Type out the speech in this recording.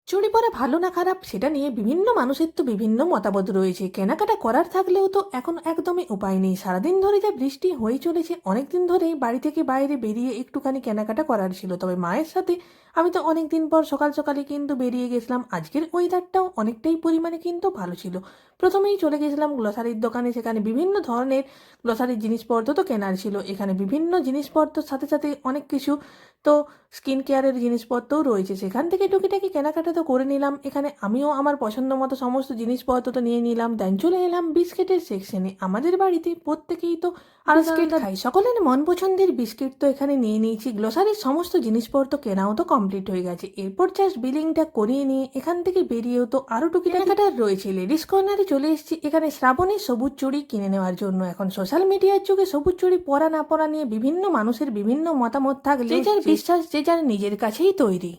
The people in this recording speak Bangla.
চুড়ি পরা ভালো না খারাপ সেটা নিয়ে বিভিন্ন মানুষের তো বিভিন্ন মতামত রয়েছে। কেনাকাটা করার থাকলেও তো এখন একদমই উপায় নেই। সারাদিন ধরে যা বৃষ্টি হয়ে চলেছে, অনেকদিন ধরেই বাড়ি থেকে বাইরে বেরিয়ে একটুখানি কেনাকাটা করার ছিল। তবে মায়ের সাথে আমি তো অনেকদিন পর সকাল সকালে কিন্তু বেরিয়ে গেছিলাম। আজকের ওয়েদারটাও অনেকটাই পরিমাণে কিন্তু ভালো ছিল। প্রথমেই চলে গেছিলাম গ্লোসারির দোকানে, সেখানে বিভিন্ন ধরনের গ্লোসারির জিনিসপত্র তো কেনার ছিল। এখানে বিভিন্ন জিনিসপত্রের সাথে সাথে অনেক কিছু তো স্কিন কেয়ারের জিনিসপত্রও রয়েছে। সেখান থেকে টুকিটাকি কেনাকাটা তো করে নিলাম। এখানে আমিও আমার পছন্দ মতো সমস্ত জিনিসপত্র তো নিয়ে নিলাম। দেন চলে এলাম বিস্কিটের সেকশনে। আমাদের বাড়িতে প্রত্যেকেই তো আলাদা আলাদা খাই, সকলের মন পছন্দের বিস্কিট তো এখানে নিয়ে নিয়েছি। গ্লোসারির সমস্ত জিনিসপত্র কেনাও তো কমপ্লিট হয়ে গেছে। এরপর জাস্ট বিলিংটা করিয়ে নিয়ে এখান থেকে বেরিয়েও তো আরও টুকিটাকি কেনাকাটার রয়েছে। লেডিস কর্নারে চলে এসেছি এখানে শ্রাবণের সবুজ চুড়ি কিনে নেওয়ার জন্য। এখন সোশ্যাল মিডিয়ার যুগে সবুজ চুড়ি পরা না পরা নিয়ে বিভিন্ন মানুষের বিভিন্ন মতামত থাকলে যে যার বিশ্বাস যে যার নিজের কাছেই তৈরি।